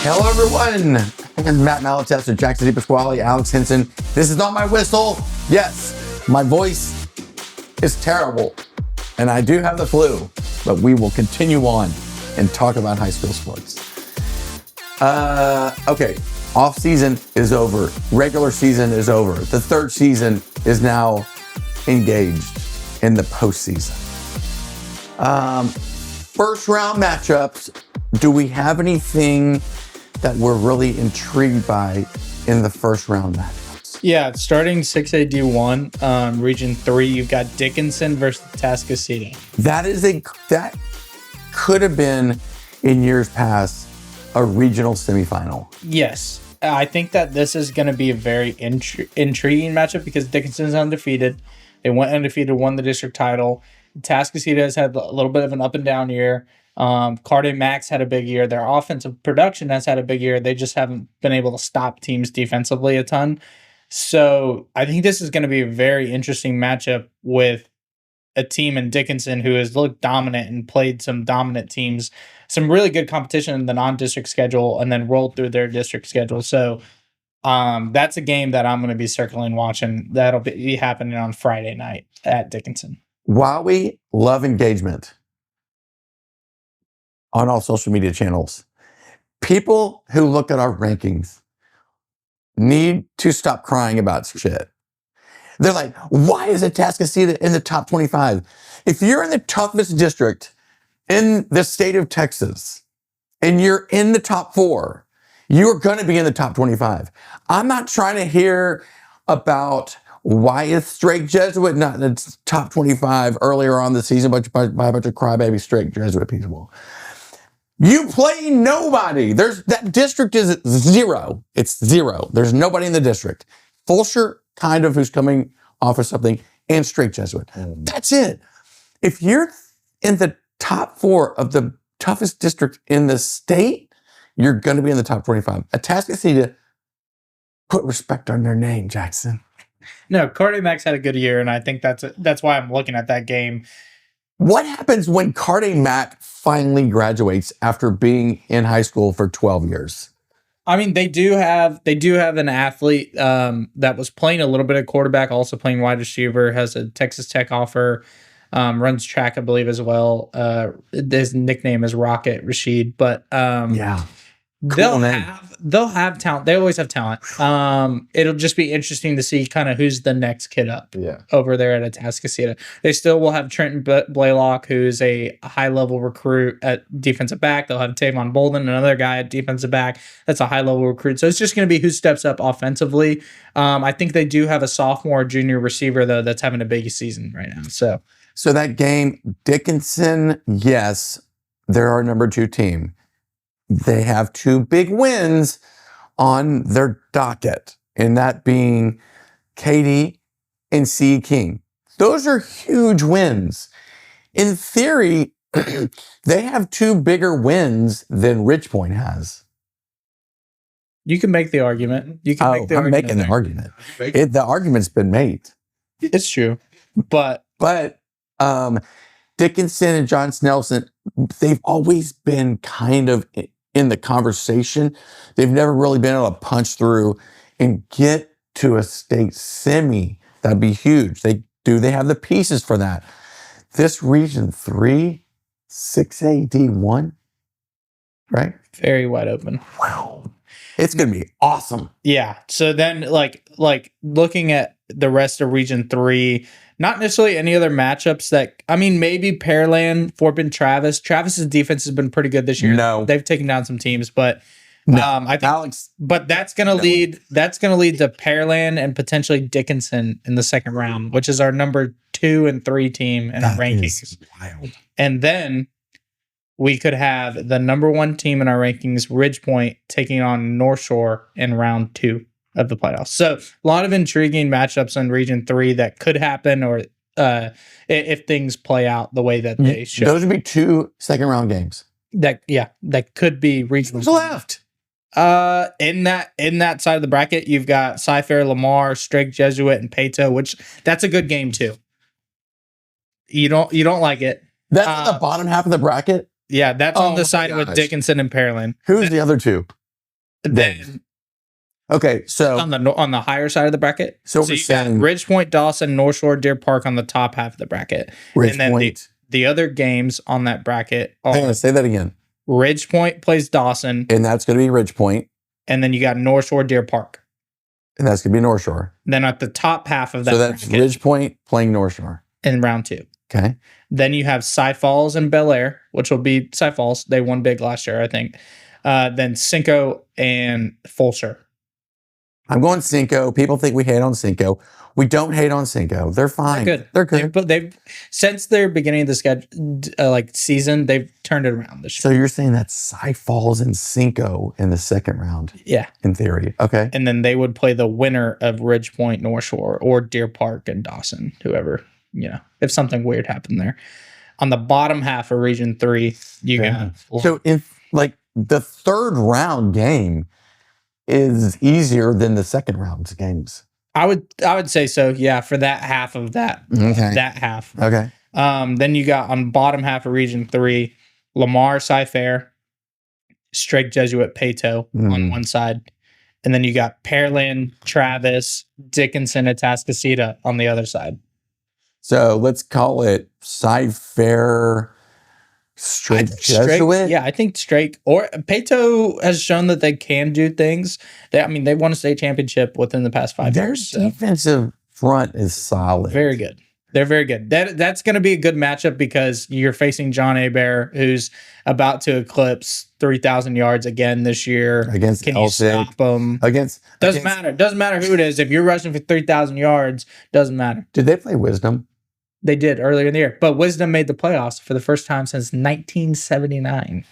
Hello, everyone. I'm Matt Malatesta, Jackson DePasquale, Alex Hinson. This is not my whistle. Yes, my voice is terrible, and I do have the flu, but we will continue on and talk about high school sports. Okay, off season is over. Regular season is over. The third season is now engaged in the postseason. First round matchups. Do we have anything that we're really intrigued by in the first round matchups? Yeah, starting 6A D1, Region 3, you've got Dickinson versus Tascasita. That could have been, in years past, a regional semifinal. Yes, I think that this is going to be a very intriguing matchup because Dickinson's undefeated. They went undefeated, won the district title. Tascasita has had a little bit of an up and down year. Carde Max had a big year. Their offensive production has had a big year. They just haven't been able to stop teams defensively a ton. So I think this is going to be a very interesting matchup with a team in Dickinson who has looked dominant and played some dominant teams, some really good competition in the non-district schedule, and then rolled through their district schedule. So that's a game that I'm going to be circling watching. That'll be happening on Friday night at Dickinson. While we love engagement on all social media channels, people who look at our rankings need to stop crying about shit. They're like, why is it Tascasita in the top 25? If you're in the toughest district in the state of Texas and you're in the top 4, you're going to be in the top 25. I'm not trying to hear about why is Strake Jesuit not in the top 25 earlier on the season by a bunch of crybaby Strake Jesuit people. You play nobody. That district is 0. It's 0. There's nobody in the district. Fulsher, kind of, who's coming off of something, and Strake Jesuit. That's it. If you're in the top 4 of the toughest district in the state, you're going to be in the top 25. At Tascasita, put respect on their name, Jackson. No, Carde Max had a good year, and I think that's why I'm looking at that game. What happens when Carde Mack finally graduates after being in high school for 12 years? I mean, they do have an athlete that was playing a little bit of quarterback, also playing wide receiver, has a Texas Tech offer, runs track, I believe, as well. His nickname is Rocket Rashid, but yeah. Cool they'll have talent. They always have talent. It'll just be interesting to see kind of who's the next kid up over there at Tascasita. They still will have Trenton Blaylock, who's a high-level recruit at defensive back. They'll have Tavon Bolden, another guy at defensive back. That's a high-level recruit. So it's just going to be who steps up offensively. I think they do have a sophomore, junior receiver, though, that's having a big season right now. So that game, Dickinson, yes, they're our number 2 team. They have 2 big wins on their docket, and that being Katy and C. King. Those are huge wins. In theory, they have 2 bigger wins than Ridge Point has. You can make the argument. I'm making the argument. The argument's been made. It's true, but Dickinson and John Snelson, they've always been kind of in the conversation. They've never really been able to punch through and get to a state semi. That'd be huge. They have the pieces for that. This Region 3, 6A D1, right? Very wide open. Wow. It's going to be awesome. Yeah. So then like looking at the rest of Region 3, not necessarily any other matchups that, I mean, maybe Pearland, Fort Bend, Travis. Travis's defense has been pretty good this year. No. They've taken down some teams, but I think Alex. But that's gonna lead to Pearland and potentially Dickinson in the second round, which is our number 2 and 3 team in our rankings. Is wild. And then we could have the number 1 team in our rankings, Ridge Point, taking on North Shore in round 2 of the playoffs. So a lot of intriguing matchups in Region 3 that could happen, or if things play out the way that they should. Those would be 2 second-round games. That could be regional. Who's left? In that side of the bracket, you've got Cy-Fair, Lamar, Strake Jesuit, and Peyto, which that's a good game too. You don't like it. That's on the bottom half of the bracket? Yeah, that's on the side with Dickinson and Pearland. Who's the other 2? Then Okay, so on the higher side of the bracket, So so we're you got saying- Ridgepoint, Dawson, North Shore, Deer Park on the top half of the bracket, and then Ridgepoint. the other games on that bracket Hang are on, say that again. Ridgepoint plays Dawson, And that's going to be Ridgepoint, and then you got North Shore, Deer Park. and that's going to be North Shore. Then at the top half of that So that's bracket Ridgepoint playing North Shore. in round 2. Okay. Then you have Cy Falls and Bel Air, which will be Cy Falls. They won big last year, I think. Then Cinco and Fulshear. I'm going Cinco. People think we hate on Cinco. We don't hate on Cinco. They're fine. They're good. But they've since their beginning of the schedule, season, they've turned it around this So year. you're saying that Cy Falls and Cinco in the second round, Yeah, in theory. Okay. and then they would play the winner of Ridgepoint, North Shore, or Deer Park and Dawson, whoever, if something weird happened there. On the bottom half of Region 3, you got So if the third round game is easier than the second round's games. I would say so, yeah, for that half of that Okay. that half. Okay. Then you got on bottom half of Region 3, Lamar, Cy-Fair, Strake Jesuit, Peyto on one side. And then you got Pearland, Travis, Dickinson, and Atascocita on the other side. So let's call it Cy-Fair, Strake Jesuit. Yeah, I think Strake or Peyto has shown that they can do things. They won a state championship within the past 5 Their years. So defensive front is solid. very good. They're very good. That's going to be a good matchup because you're facing John Hebert, who's about to eclipse 3,000 yards again this year. Against Can you Elsig. stop them? Doesn't matter. Doesn't matter who it is. If you're rushing for 3,000 yards, doesn't matter. Did they play Wisdom? They did earlier in the year, but Wisdom made the playoffs for the first time since 1979.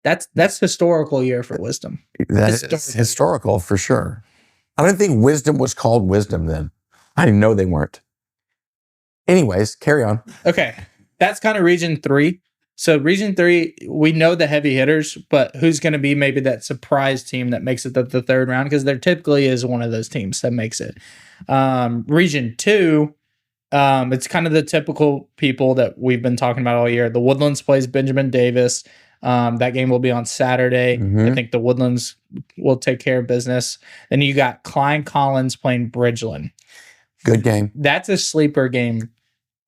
That's historical year for Wisdom. That is historical for sure. I don't think Wisdom was called Wisdom then. I didn't know they weren't. Anyways, carry on. Okay, that's kind of Region 3. So Region 3, we know the heavy hitters, but who's going to be maybe that surprise team that makes it the third round? Because there typically is one of those teams that makes it. Region 2, it's kind of the typical people that we've been talking about all year. The Woodlands plays Benjamin Davis. That game will be on Saturday. I think the Woodlands will take care of business. Then you got Klein Collins playing Bridgeland. Good game. That's a sleeper game.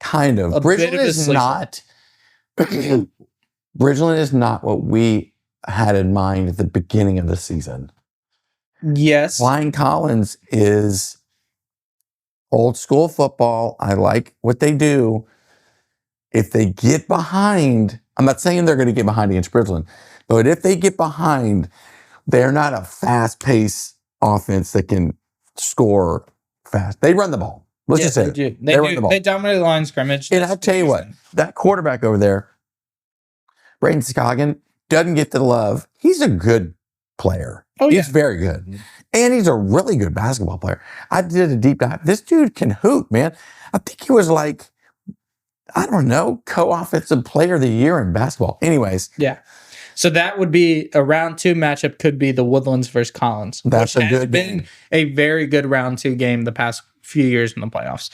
Kind of. Bridgeland is not. Bridgeland is not what we had in mind at the beginning of the season. Yes. Klein Collins is old school football. I like what they do. If they get behind, I'm not saying they're going to get behind against Bridgeland, but if they get behind, they're not a fast-paced offense that can score fast. They run the ball. Let's just say they run the ball. They dominate the line of scrimmage. And I'll tell you what, that quarterback over there, Braden Scoggin, doesn't get the love. He's a good player. Oh, yeah. He's very good. And he's a really good basketball player. I did a deep dive. This dude can hoop, man. I think he was co-offensive player of the year in basketball. Anyways. Yeah. So that would be a round 2 matchup, could be the Woodlands versus Collins. That's which a has good been game. a very good round 2 game the past few years in the playoffs.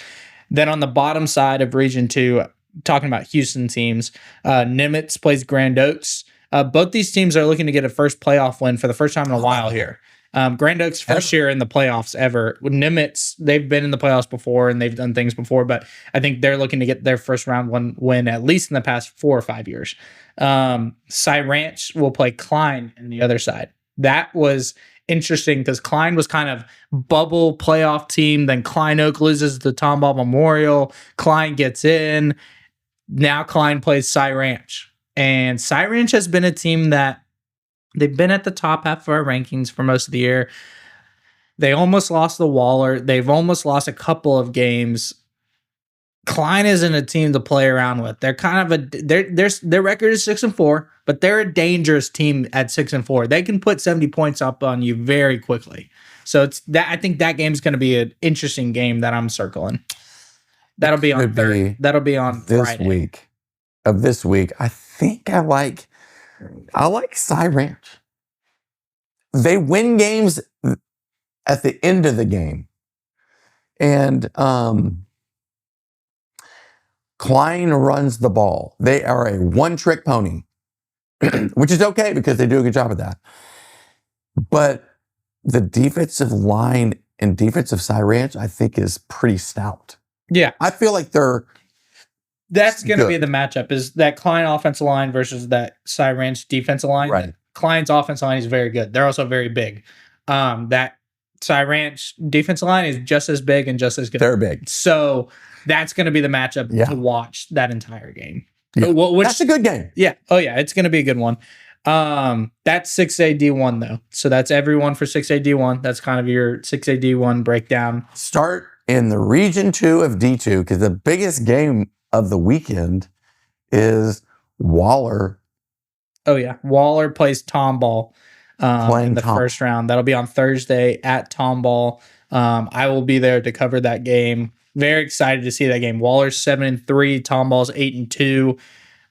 Then on the bottom side of Region 2, talking about Houston teams, Nimitz plays Grand Oaks. Both these teams are looking to get a first playoff win for the first time in a while here. Grand Oaks' first year in the playoffs ever. With Nimitz, they've been in the playoffs before and they've done things before, but I think they're looking to get their first round one win at least in the past 4 or 5 years. Cy Ranch will play Klein in the other side. That was interesting because Klein was kind of bubble playoff team. Then Klein Oak loses the Tom Ball Memorial. Klein gets in. Now Klein plays Cy Ranch. And Cy Ranch has been a team that they've been at the top half of our rankings for most of the year. They almost lost the Waller. They've almost lost a couple of games. Klein isn't a team to play around with. They're kind of their record is 6-4, but they're a dangerous team at 6-4. They can put 70 points up on you very quickly. So it's that I think that game's going to be an interesting game that I'm circling. That'll be on Thursday. That'll be on Friday. This week. I think I like Cy Ranch. They win games at the end of the game. And Klein runs the ball. They are a one-trick pony, which is okay because they do a good job of that. But the defensive line and defensive side ranch, I think, is pretty stout. Yeah. I feel like that's going to be good. the matchup, is that Klein offensive line versus that Cy Ranch defensive line. Right. Klein's offensive line is very good. They're also very big. That Cy Ranch defensive line is just as big and just as good. They're big. So that's going to be the matchup Yeah. to watch that entire game. Yeah. Which, That's a good game. yeah. Oh, yeah. It's going to be a good one. That's 6A D1, though. So that's everyone for 6A D1. That's kind of your 6A D1 breakdown. Start in the Region 2 of D2, because the biggest game of the weekend is Waller. Oh, yeah. Waller plays Tomball in the first round. That'll be on Thursday at Tomball. I will be there to cover that game. Very excited to see that game. Waller's 7-3, Tomball's 8-2.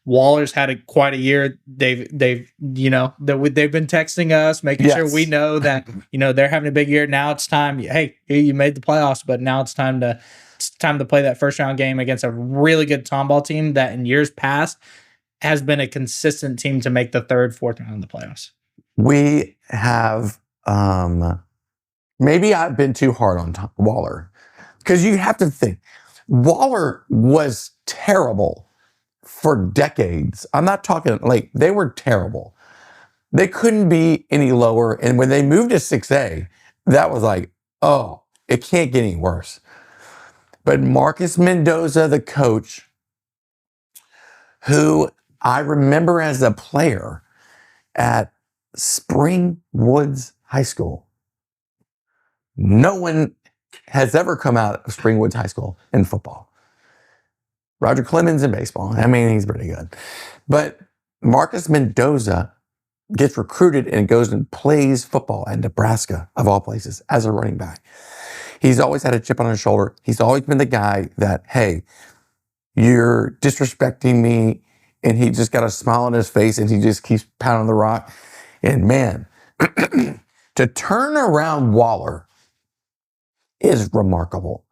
Waller's had quite a year. They've been texting us, making sure we know that they're having a big year. Now it's time. Hey, you made the playoffs, but now it's time to play that first round game against a really good Tomball team that in years past has been a consistent team to make the third, fourth round of the playoffs. We have maybe I've been too hard on Waller, because you have to think Waller was terrible for decades. I'm not talking like they were terrible. They couldn't be any lower. And when they moved to 6A, that was like, oh, it can't get any worse. But Marcus Mendoza, the coach, who I remember as a player at Spring Woods High School. No one has ever come out of Spring Woods High School in football. Roger Clemens in baseball. I mean, he's pretty good. But Marcus Mendoza gets recruited and goes and plays football in Nebraska, of all places, as a running back. He's always had a chip on his shoulder. He's always been the guy that, hey, you're disrespecting me. And he just got a smile on his face and he just keeps pounding the rock. And man, to turn around Waller is remarkable.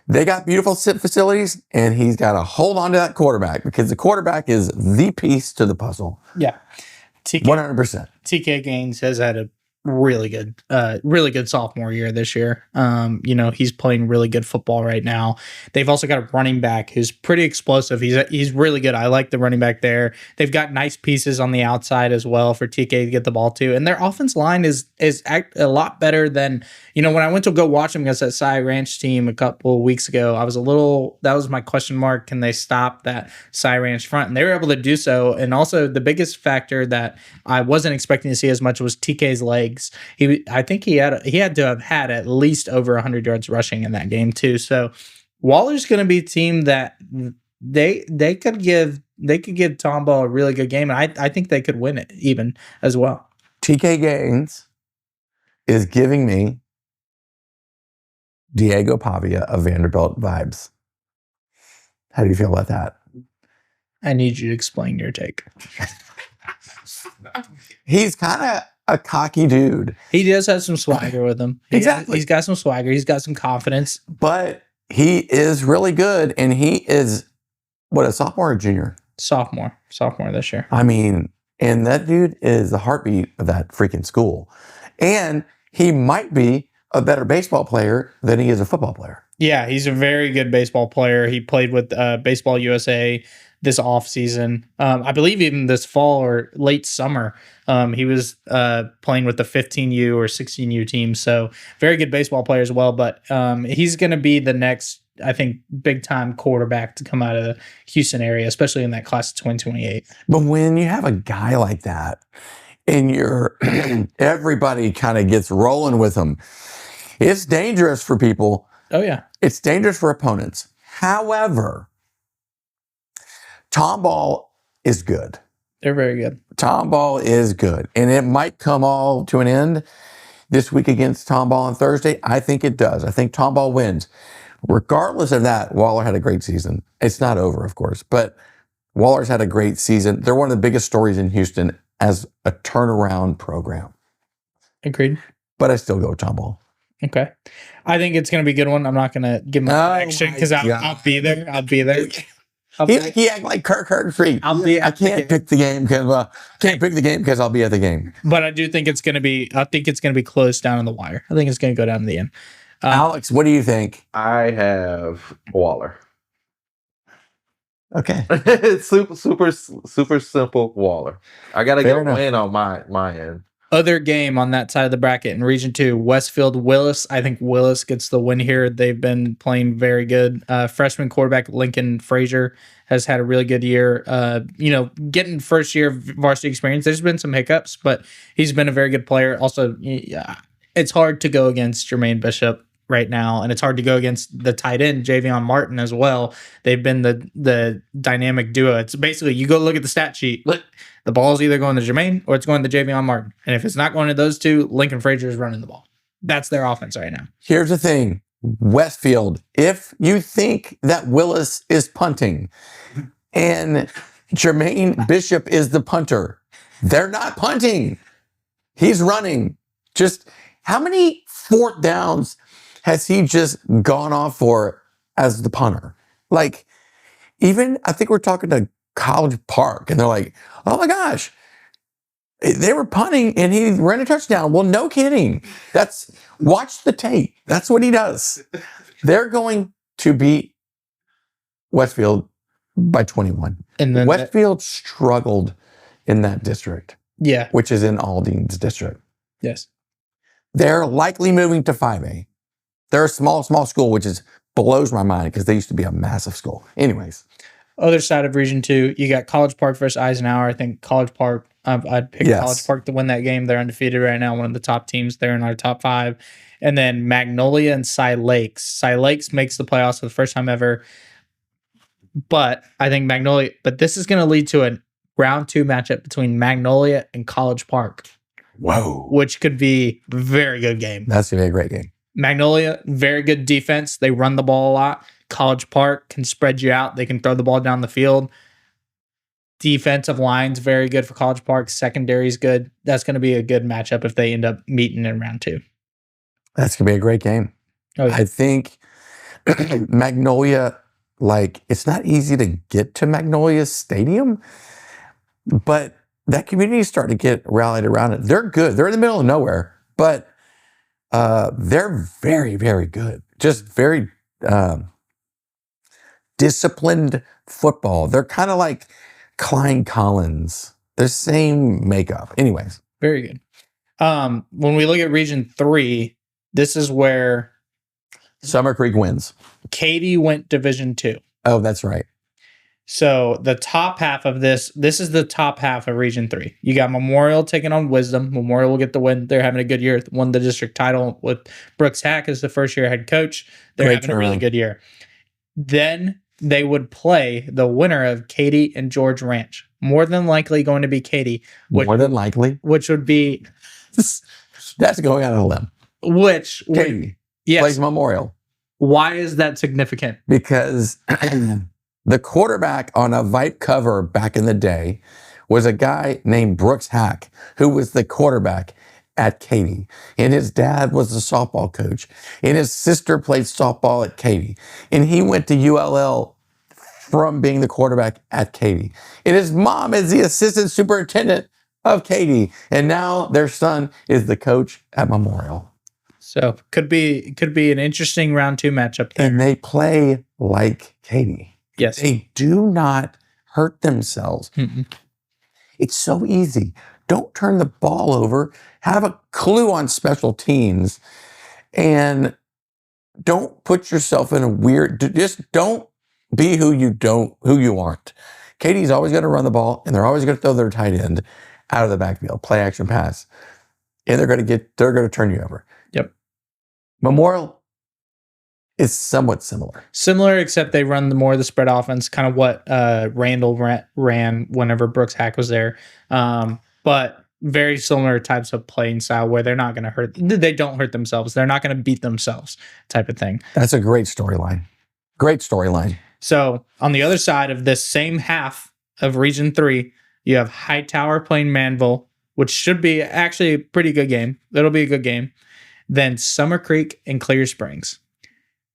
They got beautiful facilities, and he's got to hold on to that quarterback, because the quarterback is the piece to the puzzle. Yeah. 100%. TK Gaines has had a really good sophomore year this year. He's playing really good football right now. They've also got a running back who's pretty explosive. He's really good. I like the running back there. They've got nice pieces on the outside as well for TK to get the ball to. And their offense line is a lot better than, when I went to go watch them against that Cy Ranch team a couple of weeks ago, that was my question mark. Can they stop that Cy Ranch front? And they were able to do so. And also the biggest factor that I wasn't expecting to see as much was TK's legs. I think he had to have had at least over 100 yards rushing in that game too. So Waller's going to be a team that they could give Tomball a really good game, and I think they could win it even as well. TK Gaines is giving me Diego Pavia of Vanderbilt vibes. How do you feel about that? I need you to explain your take. He's kind of a cocky dude. He does have some swagger with him. Exactly. He's got some swagger. He's got some confidence. But he is really good, and he is, a sophomore or junior? Sophomore this year. I mean, and that dude is the heartbeat of that freaking school. And he might be a better baseball player than he is a football player. Yeah, he's a very good baseball player. He played with Baseball USA this offseason. I believe even this fall or late summer, he was playing with the 15U or 16U team. So very good baseball player as well. But he's going to be the next, I think, big-time quarterback to come out of the Houston area, especially in that class of 2028. But when you have a guy like that and everybody kind of gets rolling with him, it's dangerous for people. Oh, yeah. It's dangerous for opponents. However, Tomball is good. They're very good. Tomball is good. And it might come all to an end this week against Tomball on Thursday. I think it does. I think Tomball wins. Regardless of that, Waller had a great season. It's not over, of course, but Waller's had a great season. They're one of the biggest stories in Houston as a turnaround program. Agreed. But I still go with Tomball. Okay. I think it's going to be a good one. I'm not going to give my prediction because I'll be there. He act like Kirk Herbstreit. I can't pick the game because I'll be at the game. But I do think it's going to be. I think it's going to be close down on the wire. I think it's going to go down to the end. Alex, what do you think? I have Waller. Okay. It's super simple Waller. I gotta get a win on my end. Other game on that side of the bracket in Region 2, Westfield Willis. I think Willis gets the win here. They've been playing very good. Freshman quarterback Lincoln Frazier has had a really good year. Getting first year of varsity experience. There's been some hiccups, but he's been a very good player. Also, it's hard to go against Jermaine Bishop right now, and it's hard to go against the tight end Javion Martin as well. They've been the dynamic duo. It's basically you go look at the stat sheet. The ball's either going to Jermaine or it's going to Javion Martin. And if it's not going to those two, Lincoln Frazier is running the ball. That's their offense right now. Here's the thing. Westfield, if you think that Willis is punting and Jermaine Bishop is the punter, they're not punting. He's running. Just how many fourth downs has he just gone off for as the punter? Like, even I think we're talking to College Park, and they're like, oh my gosh, they were punting and he ran a touchdown. Well, no kidding. Watch the tape. That's what he does. They're going to beat Westfield by 21. And then Westfield struggled in that district. Yeah. Which is in Aldine's district. Yes. They're likely moving to 5A. They're a small school, which blows my mind because they used to be a massive school. Anyways. Other side of Region 2, you got College Park versus Eisenhower. I think College Park, I'd pick College Park to win that game. They're undefeated right now, one of the top teams. They're in our top 5. And then Magnolia and Cy Lakes. Cy Lakes makes the playoffs for the first time ever. But I think but this is going to lead to a round 2 matchup between Magnolia and College Park. Whoa. Which could be a very good game. That's going to be a great game. Magnolia, very good defense. They run the ball a lot. College Park can spread you out. They can throw the ball down the field. Defensive line's very good for College Park. Secondary's good. That's going to be a good matchup if they end up meeting in round 2. That's going to be a great game. Oh, yeah. I think Magnolia, it's not easy to get to Magnolia Stadium, but that community is starting to get rallied around it. They're good. They're in the middle of nowhere, but they're very, very good. Just very disciplined football. They're kind of like Klein Collins. They're same makeup. Anyways. Very good. When we look at Region 3, this is where Summer Creek wins. Katy went Division 2. Oh, that's right. So the top half of this is the top half of Region 3. You got Memorial taking on Wisdom. Memorial will get the win. They're having a good year. Won the district title with Brooks Hack as the first-year head coach. They're having a really good year. Then they would play the winner of Katy and George Ranch. More than likely going to be Katy. More than likely? Which would be... That's going out on a limb. Which... Katy yes. Plays Memorial. Why is that significant? Because the quarterback on a VYPE cover back in the day was a guy named Brooks Hack, who was the quarterback at Katy. And his dad was the softball coach. And his sister played softball at Katy. And he went to ULL from being the quarterback at Katy. And his mom is the assistant superintendent of Katy. And now their son is the coach at Memorial. So could be an interesting round 2 matchup there. And they play like Katy. Yes. They do not hurt themselves. Mm-mm. It's so easy. Don't turn the ball over. Have a clue on special teams. And don't put yourself in a just don't be who you aren't. Katie's always going to run the ball, and they're always going to throw their tight end out of the backfield, play action pass. And they're going to turn you over. Yep. Memorial is somewhat similar. Similar, except they run more of the spread offense, kind of what Randall ran whenever Brooks Hack was there. But very similar types of playing style where they're not going to they don't hurt themselves. They're not going to beat themselves type of thing. That's a great storyline. Great storyline. So on the other side of this same half of Region 3, you have Hightower playing Manville, which should be actually a pretty good game. It'll be a good game. Then Summer Creek and Clear Springs.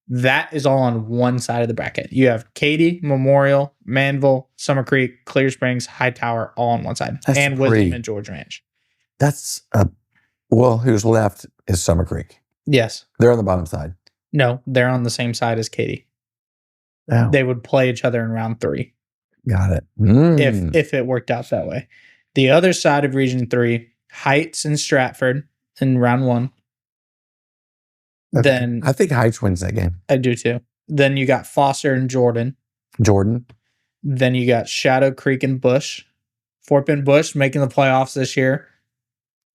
That is all on one side of the bracket. You have Katy, Memorial, Manville, Summer Creek, Clear Springs, Hightower, all on one side, That's and Wisdom and George Ranch. That's well, who's left is Summer Creek. Yes. They're on the bottom side. No, they're on the same side as Katy. Oh, They would play each other in round 3 got it. if it worked out that way. The other side of Region 3, Heights and Stratford in round 1. Okay. Then I think Heights wins that game. I do too. Then you got Foster and Jordan. Jordan. Then you got Shadow Creek and Bush. Fort Bend Bush making the playoffs this year.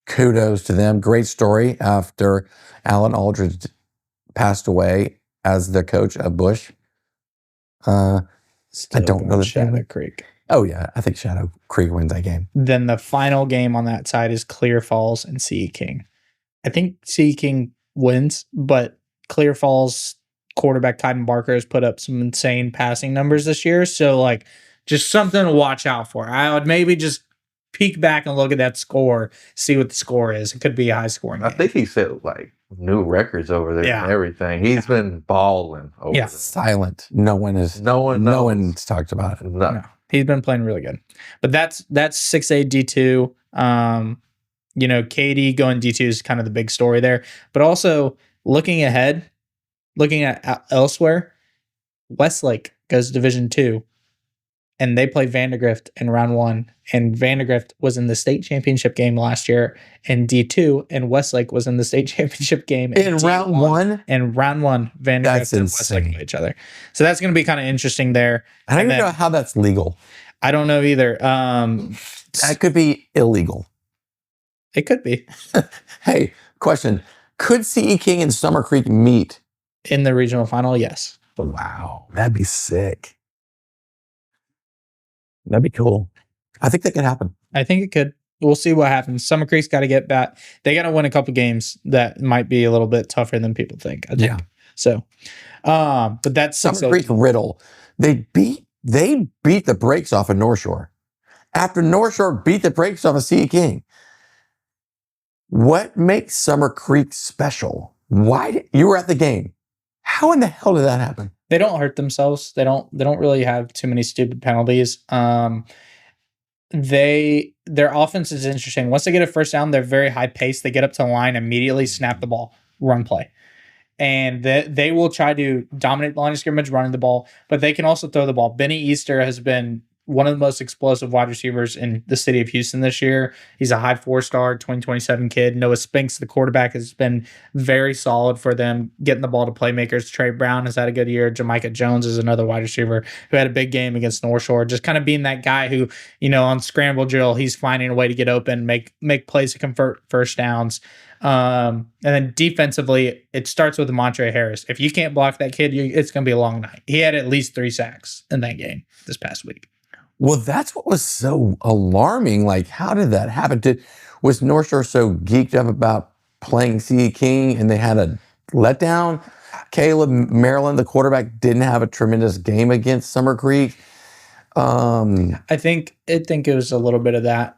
Kudos to them. Great story after Alan Aldridge passed away as the coach of Bush. I don't know the Shadow family. Creek. Oh, yeah. I think Shadow Creek wins that game. Then the final game on that side is Clear Falls and CE King. I think CE King wins, but Clear Falls quarterback Tyden Barker has put up some insane passing numbers this year. So, like, just something to watch out for. I would maybe just peek back and look at that score, see what the score is. It could be a high scoring I game. think he set like new records over there Yeah. and everything. He's been balling over Yeah. there. Silent. No one's knows. talked about it. No. He's been playing really good. But that's 6A D2. Katy going D2 is kind of the big story there. But also looking ahead, looking at elsewhere, Westlake goes to Division 2. And they play Vandergrift in round 1. And Vandergrift was in the state championship game last year in D2. And Westlake was in the state championship game In round 1? In round 1, Vandergrift That's and Westlake insane. play each other. So that's going to be kind of interesting there. I don't And even know how that's legal. I don't know either. That could be illegal. It could be Hey, question. Could CE King and Summer Creek meet? in the regional final. Yes. Wow. That'd be sick. That'd be cool. I think that could happen. I think it could. We'll see what happens. Summer Creek's got to get back. They got to win a couple games that might be a little bit tougher than people think. I think. Yeah. So, but that's Summer Creek Riddle. They beat the brakes off of North Shore. After North Shore beat the brakes off of CE King. What makes Summer Creek special? You were at the game. How in the hell did that happen? They don't hurt themselves. They don't really have too many stupid penalties. Their offense is interesting. Once they get a first down, they're very high paced. They get up to the line, immediately snap the ball, run play. And they will try to dominate the line of scrimmage running the ball, but they can also throw the ball. Benny Easter has been one of the most explosive wide receivers in the city of Houston this year. He's a high 4-star 2027 kid. Noah Spinks, the quarterback, has been very solid for them, getting the ball to playmakers. Trey Brown has had a good year. Jamaica Jones is another wide receiver who had a big game against North Shore. Just kind of being that guy who, on scramble drill, he's finding a way to get open, make plays to convert first downs. And then defensively, it starts with Montre Harris. If you can't block that kid, it's going to be a long night. He had at least 3 sacks in that game this past week. Well, that's what was so alarming. Like, how did that happen? Was North Shore so geeked up about playing CE King and they had a letdown? Caleb Maryland, the quarterback, didn't have a tremendous game against Summer Creek. I think it was a little bit of that.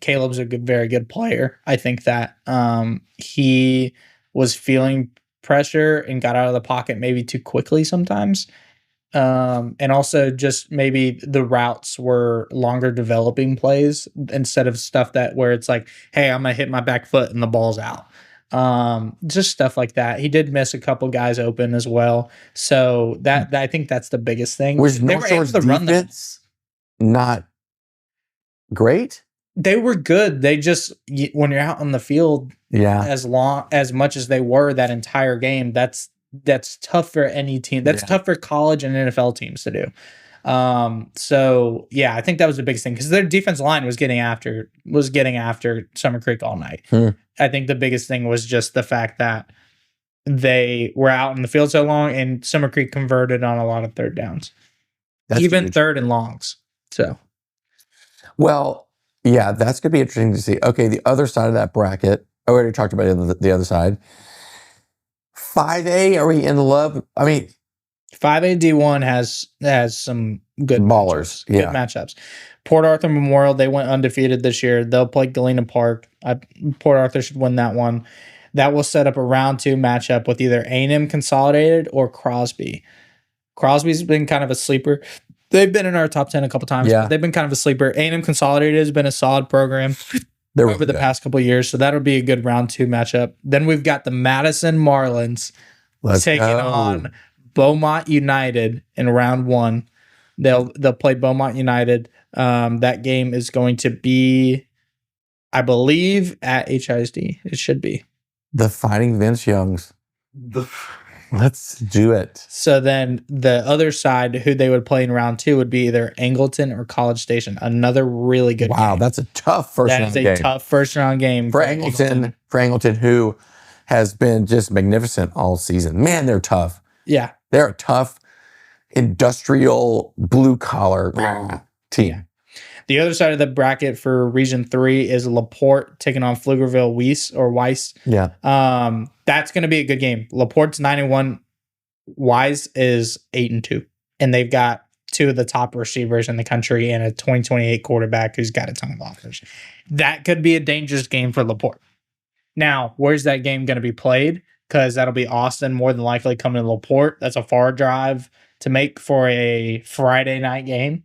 Caleb's a very good player. I think that he was feeling pressure and got out of the pocket maybe too quickly sometimes. And also just maybe the routes were longer developing plays instead of stuff where it's like, hey, I'm gonna hit my back foot and the ball's out. Just stuff like that. He did miss a couple guys open as well. So that I think that's the biggest thing. Was North Shore's defense not great? They were good. They just, when you're out on the field, as much as they were that entire game, that's tough for any team. That's tough for college and NFL teams to do. So yeah, I think that was the biggest thing because their defense line was getting after Summer Creek all night. I think the biggest thing was just the fact that they were out in the field so long and Summer Creek converted on a lot of third downs, even huge. Third and longs. So, well, yeah, that's going to be interesting to see. Okay, the other side of that bracket. I already talked about the other side. 5A, are we in love? I mean, 5A D1 has some good ballers, good matchups. Port Arthur Memorial, they went undefeated this year. They'll play Galena Park. Port Arthur should win that one. that will set up a round 2 matchup with either A&M Consolidated or Crosby. Crosby's been kind of a sleeper. They've been in our top 10 a couple times, Yeah. but they've been kind of a sleeper. A&M Consolidated has been a solid program over the past couple of years, so that'll be a good round 2 matchup. Then we've got the Madison Marlins taking on Beaumont United in round 1. They'll play Beaumont United. That game is going to be, I believe, at HISD. It should be. The Fighting Vince Youngs. Let's do it. So then the other side, who they would play in round 2, would be either Angleton or College Station. Another really good game. Wow, that's a tough first round game. That is a tough first round game for Angleton, who has been just magnificent all season. Man, they're tough. Yeah. They're a tough, industrial, blue-collar team. Yeah. The other side of the bracket for Region 3 is LaPorte taking on Weiss. Yeah. That's going to be a good game. LaPorte's 9-1. Weiss is 8-2. And they've got 2 of the top receivers in the country and a 2028 quarterback who's got a ton of offers. That could be a dangerous game for LaPorte. Now, where's that game going to be played? Because that'll be Austin, more than likely coming to LaPorte. That's a far drive to make for a Friday night game.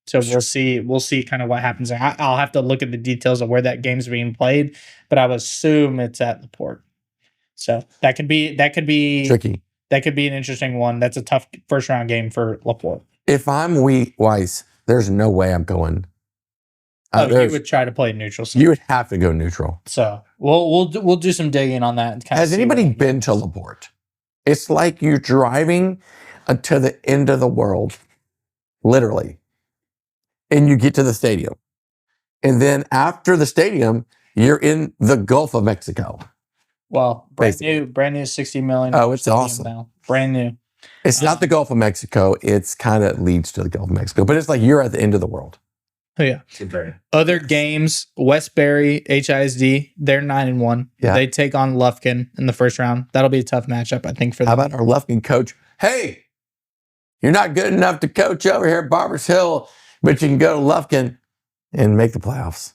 So we'll see kind of what happens. I'll have to look at the details of where that game's being played, but I would assume it's at LaPorte. So that could be tricky. That could be an interesting one. That's a tough first round game for LaPorte. If I'm Weiss, there's no way I'm going. You would try to play neutral. You would have to go neutral. So we'll do some digging on that. And Has anybody been to LaPorte? It's like you're driving to the end of the world, literally. And you get to the stadium. And then after the stadium, you're in the Gulf of Mexico. Well, brand new $60 million. Oh, it's awesome. Now. Brand new. It's not the Gulf of Mexico. It's kind of leads to the Gulf of Mexico, but it's like you're at the end of the world. Oh, yeah. Other games, Westbury, HISD, they're 9-1. Yeah. They take on Lufkin in the first round. That'll be a tough matchup, I think, for them. How about our Lufkin coach? Hey, you're not good enough to coach over here at Barbers Hill, but you can go to Lufkin and make the playoffs.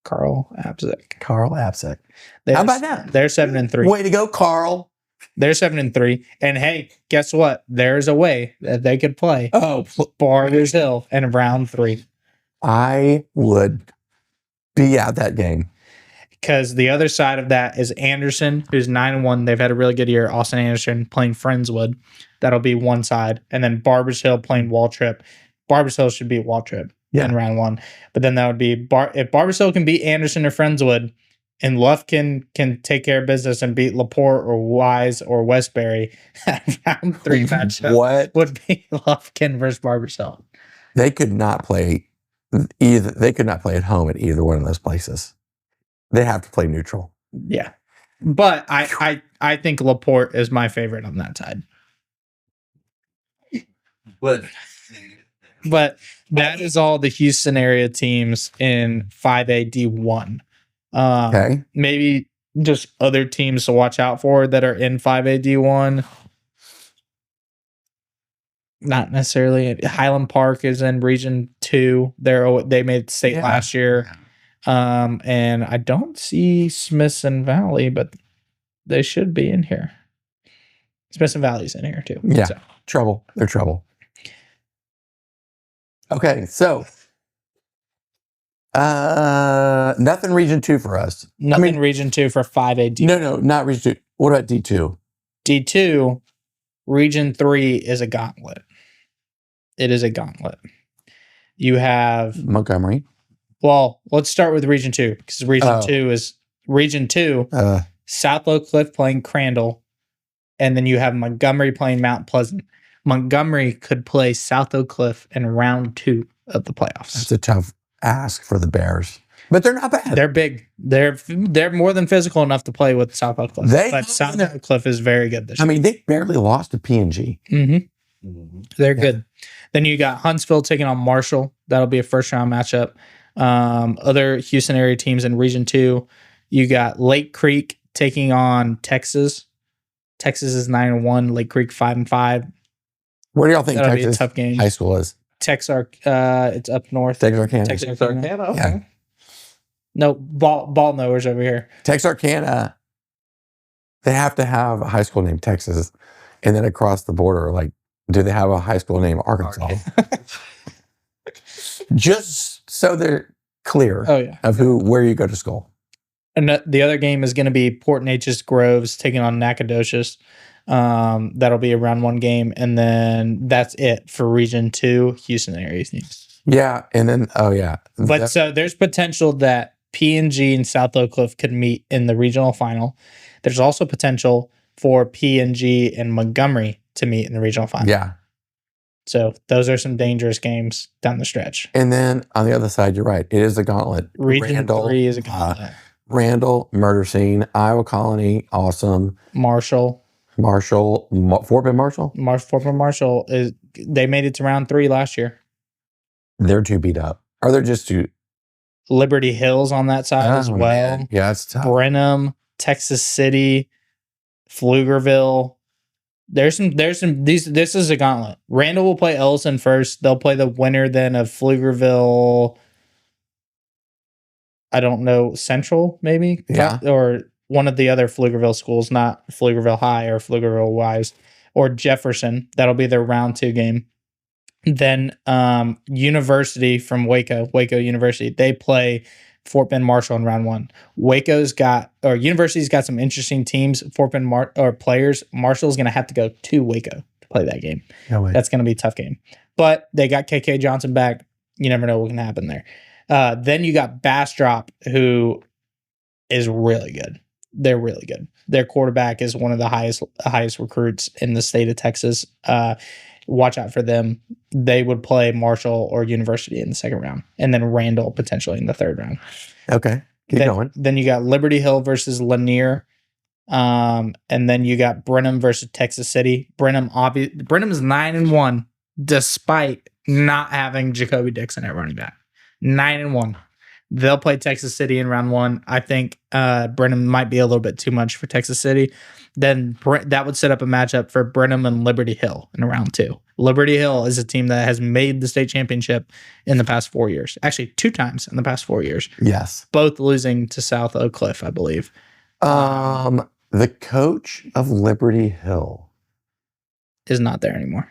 Carl Abzek. How about that? They're 7-3. Way to go, Carl. They're 7-3. And hey, guess what? There's a way that they could play Oh, Barbers Hill in round 3. I would be at that game. Because the other side of that is Anderson, who's 9-1. They've had a really good year. Austin Anderson playing Friendswood. That'll be one side. And then Barbers Hill playing Waltrip. Barbers Hill should beat Waltrip in round 1. But then that would be if Barbers Hill can beat Anderson or Friendswood, and Lufkin can take care of business and beat LaPorte or Wise or Westbury, round 3 matchup would be Lufkin versus Barbers Hill. They could not play either. They could not play at home at either one of those places. They have to play neutral. Yeah. But I think LaPorte is my favorite on that side. But that is all the Houston area teams in 5A D1. Okay. Maybe just other teams to watch out for that are in 5A D1. Not necessarily. Highland Park is in Region 2. They made state last year. And I don't see Smithson Valley, but they should be in here. Smithson Valley's in here too. Yeah. So. Trouble. They're trouble. Okay, so nothing Region 2 for us. Nothing Region 2 for 5A D2. No, not Region 2. What about D2? D2, Region 3 is a gauntlet. It is a gauntlet. You have Montgomery. Well, let's start with Region 2 because Region 2, South Oak Cliff playing Crandall, and then you have Montgomery playing Mount Pleasant. Montgomery could play South Oak Cliff in round 2 of the playoffs. That's a tough ask for the Bears, but they're not bad. They're big. They're more than physical enough to play with South Oak Cliff. But South Oak Cliff is very good this year. I mean, they barely lost to P&G. Mm-hmm. They're good. Then you got Huntsville taking on Marshall. That'll be a first round matchup. Other Houston area teams in Region 2, you got Lake Creek taking on Texas. Texas is 9-1. Lake Creek 5-5. Where do y'all think That'll Texas be a tough game. high school is? Texarkana. It's up north. Texarkana. Okay. Yeah. No, ball knowers over here. Texarkana They have to have a high school named Texas, and then across the border, like, do they have a high school named Arkansas? Just so they're clear of where you go to school. And the other game is going to be Port Neches Groves taking on Nacogdoches. That'll be a round 1 game, and then that's it for Region 2 Houston area teams. Yeah, and then But so there's potential that P&G and South Oak Cliff could meet in the regional final. There's also potential for P&G and Montgomery to meet in the regional final. Yeah. So those are some dangerous games down the stretch. And then on the other side, you're right. It is a gauntlet. Region 3 is a gauntlet. Randall, Murder Scene, Iowa Colony, awesome. Marshall, Fort Bend Marshall? Fort Bend Marshall, they made it to round 3 last year. They're too beat up. Or they're just too... Liberty Hills on that side as well. Man. Yeah, it's tough. Brenham, Texas City, Pflugerville. This is a gauntlet. Randall will play Ellison first. They'll play the winner then of Pflugerville. I don't know, Central maybe? Yeah. Or one of the other Pflugerville schools, not Pflugerville High or Pflugerville Wise, or Jefferson. That'll be their round 2 game. Then University from Waco University, they play Fort Bend Marshall in round 1. University's got some interesting teams. Fort Bend players. Marshall's going to have to go to Waco to play that game. No way. That's going to be a tough game. But they got KK Johnson back. You never know what can happen there. Then you got Bastrop, who is really good. They're really good. Their quarterback is one of the highest recruits in the state of Texas. Watch out for them. They would play Marshall or University in the second round, and then Randall potentially in the third round. Okay, keep going. Then you got Liberty Hill versus Lanier, and then you got Brenham versus Texas City. Brenham is 9-1 despite not having Jacoby Dixon at running back. 9-1. They'll play Texas City in round 1. I think Brenham might be a little bit too much for Texas City. Then that would set up a matchup for Brenham and Liberty Hill in round 2. Liberty Hill is a team that has made the state championship in the past 4 years. Actually, 2 times in the past 4 years. Yes. Both losing to South Oak Cliff, I believe. The coach of Liberty Hill is not there anymore.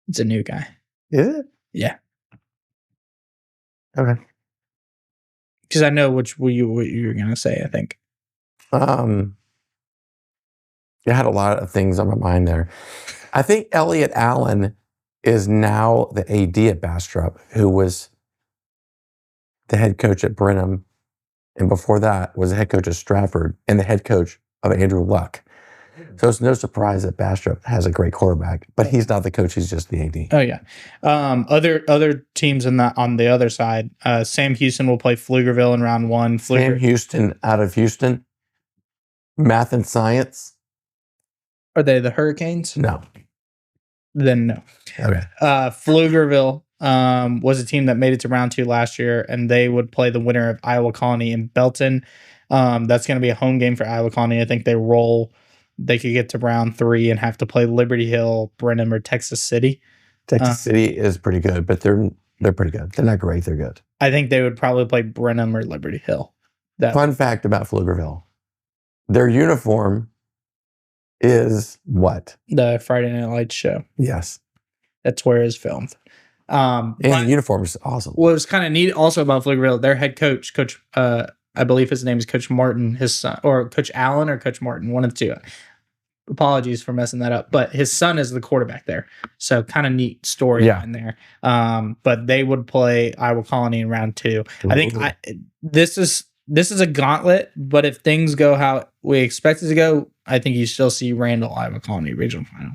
It's a new guy. Is it? Yeah. Okay. Because I know what you were going to say, I think. I had a lot of things on my mind there. I think Elliot Allen is now the AD at Bastrop, who was the head coach at Brenham, and before that was the head coach at Stratford and the head coach of Andrew Luck. So it's no surprise that Bastrop has a great quarterback, but he's not the coach; he's just the AD. Oh yeah. Other teams on the other side. Sam Houston will play Pflugerville in round 1. Sam Houston out of Houston. Math and science. Are they the Hurricanes? No. Then no. Okay. Pflugerville was a team that made it to round 2 last year, and they would play the winner of Iowa Colony and Belton. That's going to be a home game for Iowa Colony. I think they could get to round 3 and have to play Liberty Hill, Brenham, or Texas City. Texas City is pretty good, but they're pretty good. They're not great. They're good. I think they would probably play Brenham or Liberty Hill. Fun fact about Pflugerville. Their uniform is what? The Friday Night Lights show. Yes. That's where it's filmed. And the uniform is awesome. What was kind of neat also about Pflugerville, their head coach, I believe his name is Coach Martin, his son, or Coach Allen or Coach Martin, one of the two. Apologies for messing that up, but his son is the quarterback there. So kind of neat storyline there. But they would play Iowa Colony in round 2. I think this is a gauntlet, but if things go how we expect it to go, I think you still see Randall Iowa Colony regional final.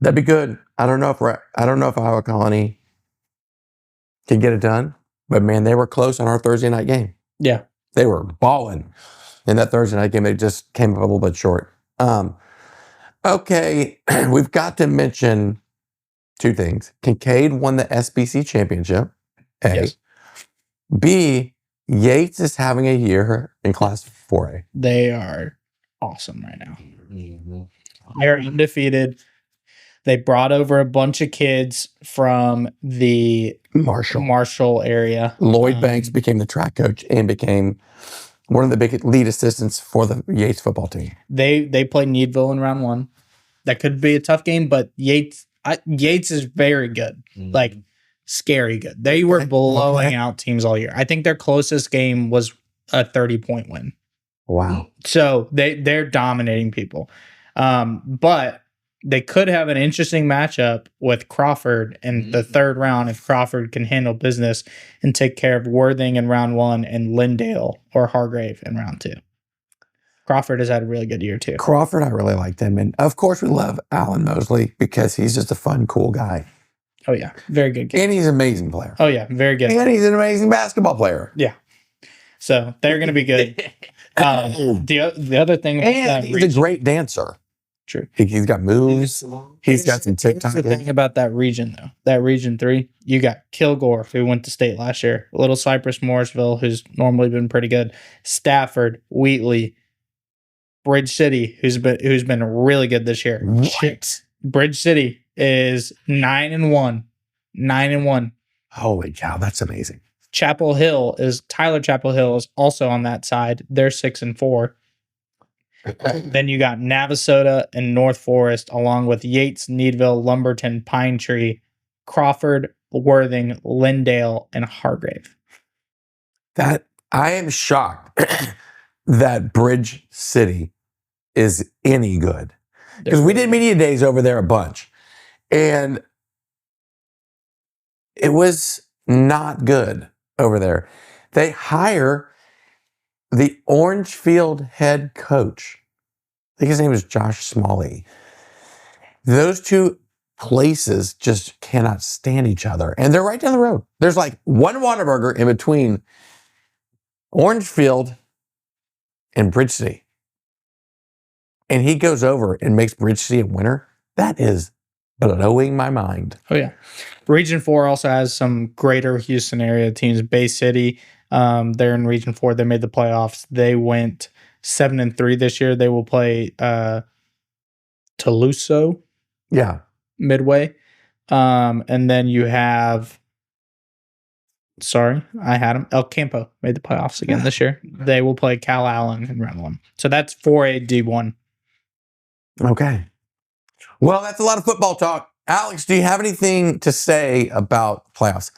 That'd be good. I don't know if Iowa Colony can get it done, but man, they were close on our Thursday night game. Yeah. They were balling in that Thursday night game. They just came up a little bit short. Okay, we've got to mention 2 things. Kincaid won the SBC championship. A. Yes. B. Yates is having a year in Class 4A. They are awesome right now. Mm-hmm. They're undefeated. They brought over a bunch of kids from the Marshall area. Lloyd Banks became the track coach and became one of the big lead assistants for the Yates football team. They play Needville in round 1. That could be a tough game, but Yates is very good. Like, scary good. They were blowing out teams all year. I think their closest game was a 30-point win. Wow. So they're dominating people. But they could have an interesting matchup with Crawford in the third round if Crawford can handle business and take care of Worthing in round 1 and Lindale or Hargrave in round 2. Crawford has had a really good year too. Crawford, I really liked him. And of course, we love Alan Mosley because he's just a fun, cool guy. Oh, yeah. Very good game. And he's an amazing player. Oh, yeah. Very good. And he's an amazing basketball player. Yeah. So they're going to be good. The other thing. And he's a great dancer. True. He's got moves. He's got some TikTok. Here's the thing about that region, though. That region 3, you got Kilgore, who went to state last year. Little Cypress, Morrisville, who's normally been pretty good. Stafford, Wheatley, Bridge City, who's been really good this year. What? Bridge City is 9-1. 9-1. Holy cow, that's amazing. Tyler Chapel Hill is also on that side. They're 6-4. Then you got Navasota and North Forest, along with Yates, Needville, Lumberton, Pine Tree, Crawford, Worthing, Lindale, and Hargrave. That I am shocked that Bridge City is any good. Because we did media days over there a bunch. And it was not good over there. They hire the Orangefield head coach. I think his name is Josh Smalley. Those two places just cannot stand each other. And they're right down the road. There's like one Whataburger in between Orangefield and Bridge City. And he goes over and makes Bridge City a winner. That is blowing my mind. Oh, yeah. Region 4 also has some greater Houston area teams. Bay City, they're in Region 4. They made the playoffs. They went 7-3 this year. They will play Toulouse. Yeah. Midway. And then you have, I had them. El Campo made the playoffs again this year. They will play Cal Allen in round 1. So that's 4A D1. Okay. Well, that's a lot of football talk. Alex, do you have anything to say about playoffs?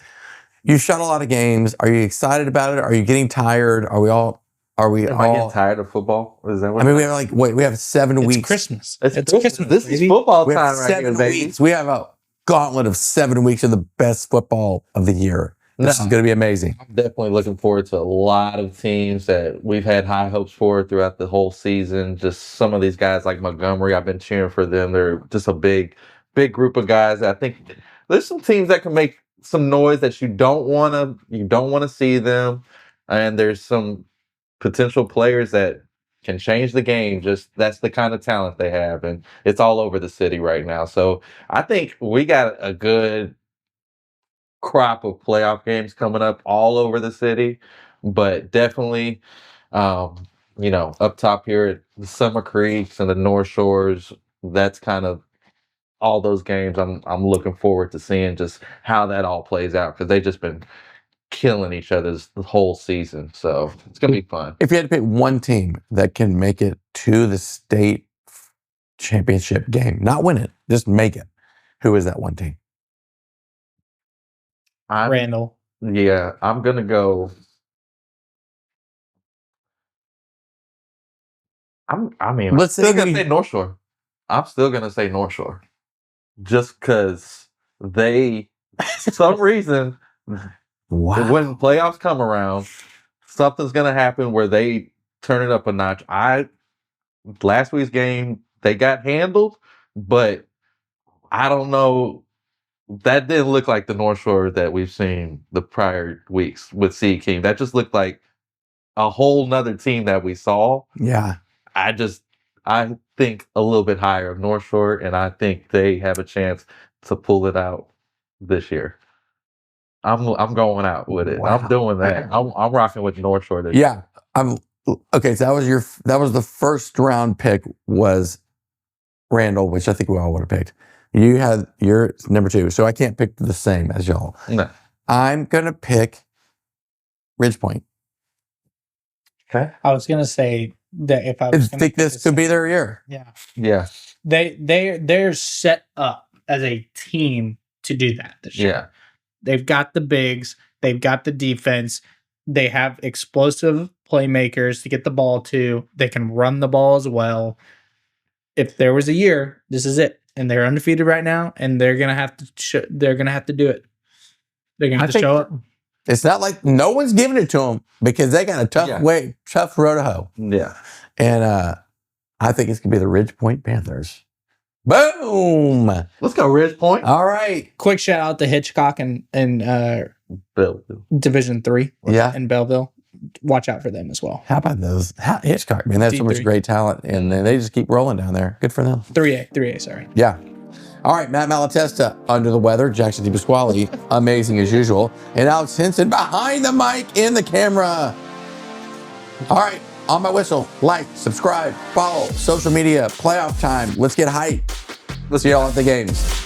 You shot a lot of games. Are you excited about it? Are you getting tired? Am I getting tired of football? Is that what? I mean, we have like, we have 7 weeks. It's Christmas. It's Christmas. This is football We have time right here, 7 baby. weeks. We have a gauntlet of 7 weeks of the best football of the year. This is going to be amazing. I'm definitely looking forward to a lot of teams that we've had high hopes for throughout the whole season. Just some of these guys like Montgomery, I've been cheering for them. They're just a big group of guys. I think there's some teams that can make some noise that you don't want to see them, and there's some potential players that can change the game. Just that's the kind of talent they have, and it's all over the city right now. So I think we got a good crop of playoff games coming up all over the city, but definitely, up top here at the Summer Creeks and the North Shores, that's kind of all those games. I'm looking forward to seeing just how that all plays out because they've just been killing each other's the whole season. So it's gonna be fun. If you had to pick one team that can make it to the state championship game, not win it, just make it, who is that one team? Randall. Yeah, I'm gonna go. Let's still say gonna say North Shore. I'm still gonna say North Shore, just because they, for some reason, when playoffs come around, something's gonna happen where they turn it up a notch. Last week's game they got handled, but I don't know. That didn't look like the North Shore that we've seen the prior weeks with Sea King. That just looked like a whole nother team that we saw. Yeah. I think a little bit higher of North Shore, and I think they have a chance to pull it out this year. I'm going out with it. Wow. I'm doing that. I'm rocking with North Shore this year. Yeah. Okay, so that was the first round pick was Randall, which I think we all would have picked. You had your number 2, so I can't pick the same as y'all. No. I'm gonna pick Ridge Point. Okay. I was gonna say that if I I was gonna think pick this could be their year. yeah, Yeah. they're set up as a team to do that this year. Yeah. They've got the bigs, they've got the defense, they have explosive playmakers to get the ball to. They can run the ball as well. If there was a year, this is it, and they're undefeated right now, and they're gonna have to. They're gonna have to do it. They're gonna have to show up. It's not like no one's giving it to them because they got a tough road to hoe. Yeah. And I think it's gonna be the Ridge Point Panthers. Boom! Let's go, Ridge Point. All right. Quick shout out to Hitchcock and Belleville. Division 3 Yeah. in Belleville. Watch out for them as well. How about those? Hitchcock, man, that's so much D3. great talent, and they just keep rolling down there. Good for them. 3A, sorry. Yeah. All right, Matt Malatesta, under the weather. Jackson DePasquale, amazing as usual. And Alex Henson behind the mic in the camera. All right, on my whistle, like, subscribe, follow, social media, playoff time. Let's get hype. Let's see y'all at the games.